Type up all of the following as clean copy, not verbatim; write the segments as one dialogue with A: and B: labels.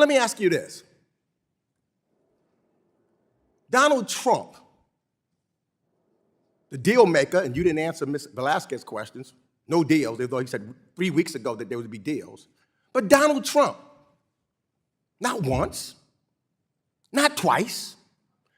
A: let me ask you this. Donald Trump, the deal maker, and you didn't answer Ms. Velasquez's questions, no deals, although he said 3 weeks ago that there would be deals. But Donald Trump, not once, not twice,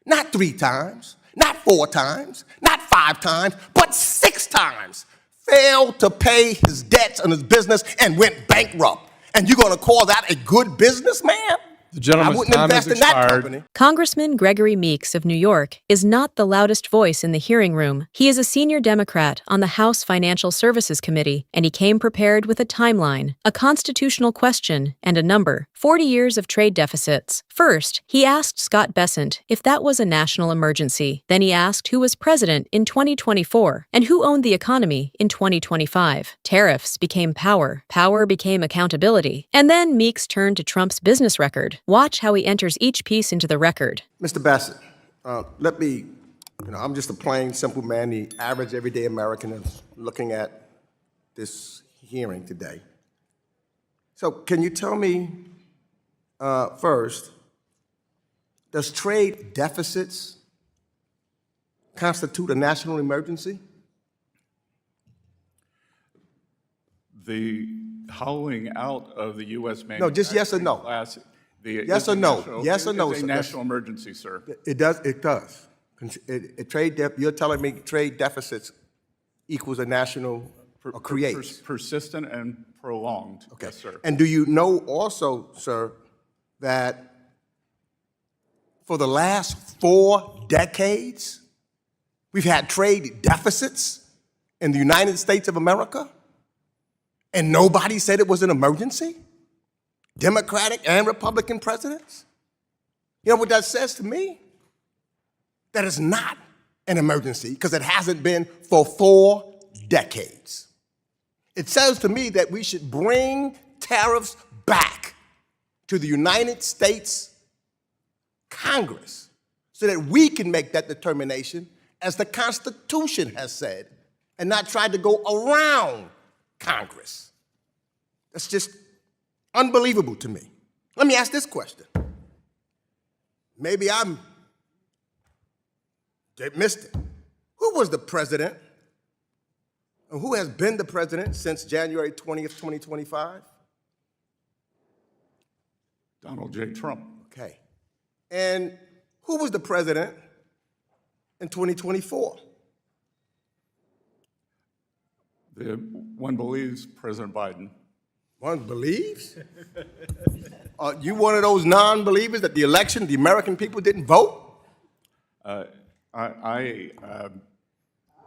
A: not 3 times, not 4 times, not 5 times, but 6 times failed to pay his debts on his business and went bankrupt. And you're going to call that a good businessman?
B: The gentleman's time has expired.
C: Congressman Gregory Meeks of New York is not the loudest voice in the hearing room. He is a senior Democrat on the House Financial Services Committee, and he came prepared with a timeline, a constitutional question, and a number: 40 years of trade deficits. First, he asked Scott Bessent if that was a national emergency. Then he asked who was president in 2024 and who owned the economy in 2025. Tariffs became power. Power became accountability. And then Meeks turned to Trump's business record. Watch how he enters each piece into the record.
A: Mr. Bessent, I'm just a plain, simple man, the average, everyday American is looking at this hearing today. So can you tell me, first, does trade deficits constitute a national emergency?
B: The hollowing out of the U.S. manufacturing
A: No, just yes or no.
B: class.
A: Yes or no? Yes or no,
B: It's a national emergency, sir.
A: It does. It does. You're telling me trade deficits equals a national or creates
B: Persistent and prolonged.
A: Okay.
B: Yes, sir.
A: And do you know also, sir, that for the last 4 decades, we've had trade deficits in the United States of America, and nobody said it was an emergency? Democratic and Republican presidents? You know what that says to me? That it's not an emergency because it hasn't been for 4 decades. It says to me that we should bring tariffs back to the United States Congress so that we can make that determination as the Constitution has said and not try to go around Congress. That's just unbelievable to me. Let me ask this question. Maybe I missed it. Who was the president, and who has been the president since January 20th, 2025?
B: Donald J. Trump.
A: Okay. And who was the president in 2024?
B: One believes President Biden.
A: One believes? Are you one of those non-believers that the election, the American people didn't vote?
B: I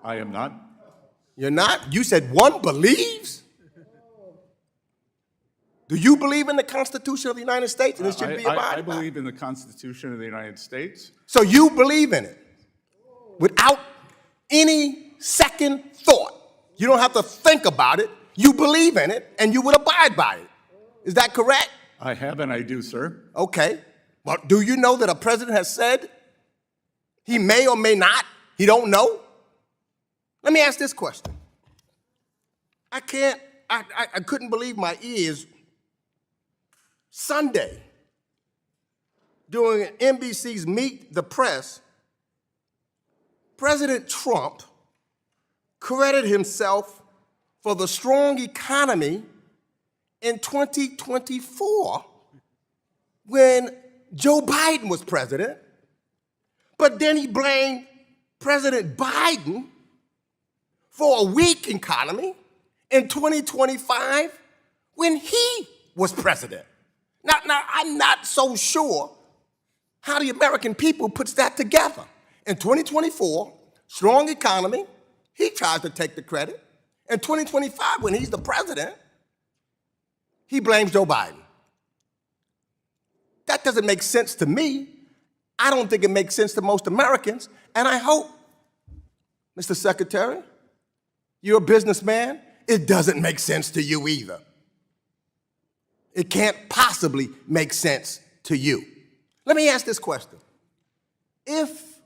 B: am not.
A: You're not? You said one believes? Do you believe in the Constitution of the United States and it should be abided by?
B: I believe in the Constitution of the United States.
A: So you believe in it without any second thought. You don't have to think about it. You believe in it, and you would abide by it. Is that correct?
B: I have and I do, sir.
A: Okay. Well, do you know that a president has said he may or may not? He don't know? Let me ask this question. I couldn't believe my ears. Sunday, during NBC's Meet the Press, President Trump credited himself for the strong economy in 2024 when Joe Biden was president, but then he blamed President Biden for a weak economy in 2025 when he was president. Now, I'm not so sure how the American people puts that together. In 2024, strong economy, he tries to take the credit. In 2025, when he's the president, he blames Joe Biden. That doesn't make sense to me. I don't think it makes sense to most Americans, and I hope, Mr. Secretary, you're a businessman, it doesn't make sense to you either. It can't possibly make sense to you. Let me ask this question. If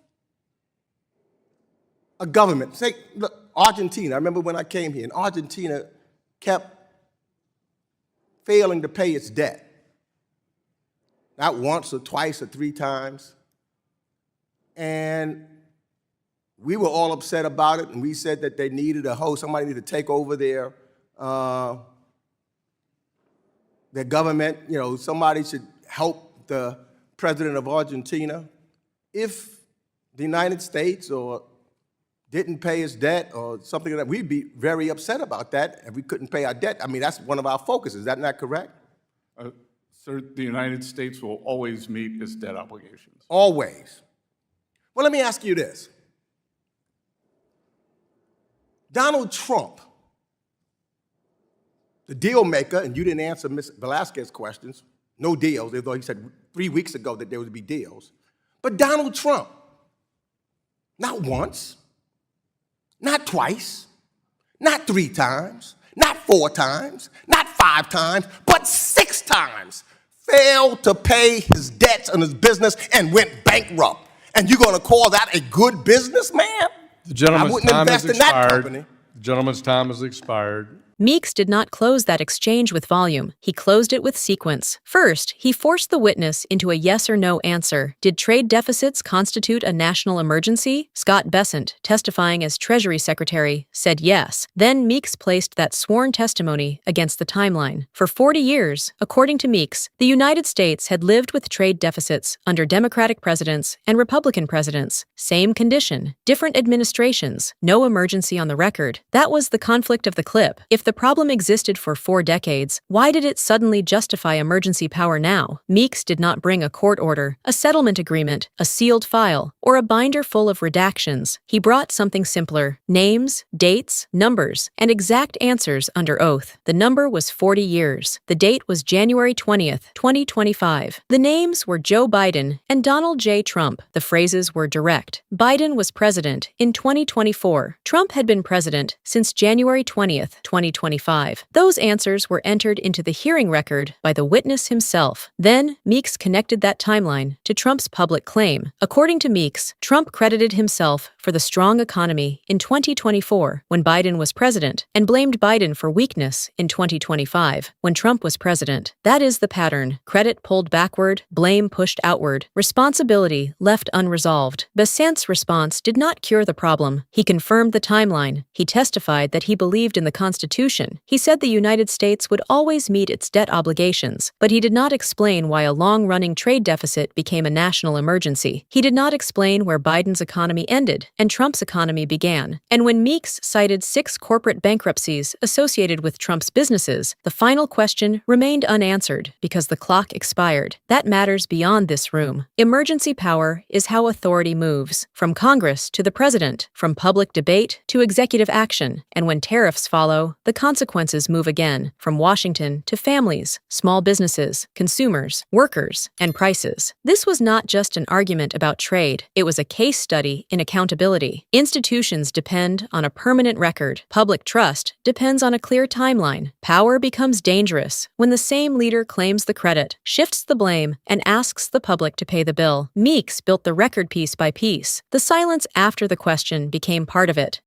A: a government, say, look, Argentina, I remember when I came here, and Argentina kept failing to pay its debt. not once or twice or three times. And we were all upset about it, and we said that they needed a host, somebody needed to take over their government. You know, somebody should help the president of Argentina. If the United States or didn't pay his debt or something like that, we'd be very upset about that if we couldn't pay our debt. I mean, that's one of our focuses. Is that not correct?
B: Sir, the United States will always meet its debt obligations.
A: Always. Well, let me ask you this. Donald Trump, the deal maker, and you didn't answer Ms. Velasquez's questions, no deals, although he said 3 weeks ago that there would be deals. But Donald Trump, not once, not twice, not three times, not four times, not five times, but 6 times failed to pay his debts and his business and went bankrupt. And you're going to call that a good business, man?
D: The gentleman's
A: I wouldn't
D: time has
A: invest in that
D: expired.
A: company.
D: The gentleman's time has expired.
C: Meeks did not close that exchange with volume. He closed it with sequence. First, he forced the witness into a yes or no answer. Did trade deficits constitute a national emergency? Scott Bessent, testifying as Treasury Secretary, said yes. Then Meeks placed that sworn testimony against the timeline. For 40 years, according to Meeks, the United States had lived with trade deficits under Democratic presidents and Republican presidents. Same condition, different administrations, no emergency on the record. That was the conflict of the clip. If the problem existed for 4 decades, why did it suddenly justify emergency power now? Meeks did not bring a court order, a settlement agreement, a sealed file, or a binder full of redactions. He brought something simpler: names, dates, numbers, and exact answers under oath. The number was 40 years. The date was January 20th, 2025. The names were Joe Biden and Donald J. Trump. The phrases were direct. Biden was president in 2024. Trump had been president since January 20th, 2025. Those answers were entered into the hearing record by the witness himself. Then, Meeks connected that timeline to Trump's public claim. According to Meeks, Trump credited himself for the strong economy in 2024 when Biden was president, and blamed Biden for weakness in 2025 when Trump was president. That is the pattern: credit pulled backward, blame pushed outward, responsibility left unresolved. Bessent's response did not cure the problem. He confirmed the timeline. He testified that he believed in the Constitution. He said the United States would always meet its debt obligations, but he did not explain why a long-running trade deficit became a national emergency. He did not explain where Biden's economy ended and Trump's economy began. And when Meeks cited 6 corporate bankruptcies associated with Trump's businesses, the final question remained unanswered because the clock expired. That matters beyond this room. Emergency power is how authority moves, from Congress to the president, from public debate to executive action. And when tariffs follow, the consequences move again, from Washington to families, small businesses, consumers, workers, and prices. This was not just an argument about trade. It was a case study in accountability. Institutions depend on a permanent record. Public trust depends on a clear timeline. Power becomes dangerous when the same leader claims the credit, shifts the blame, and asks the public to pay the bill. Meeks built the record piece by piece. The silence after the question became part of it.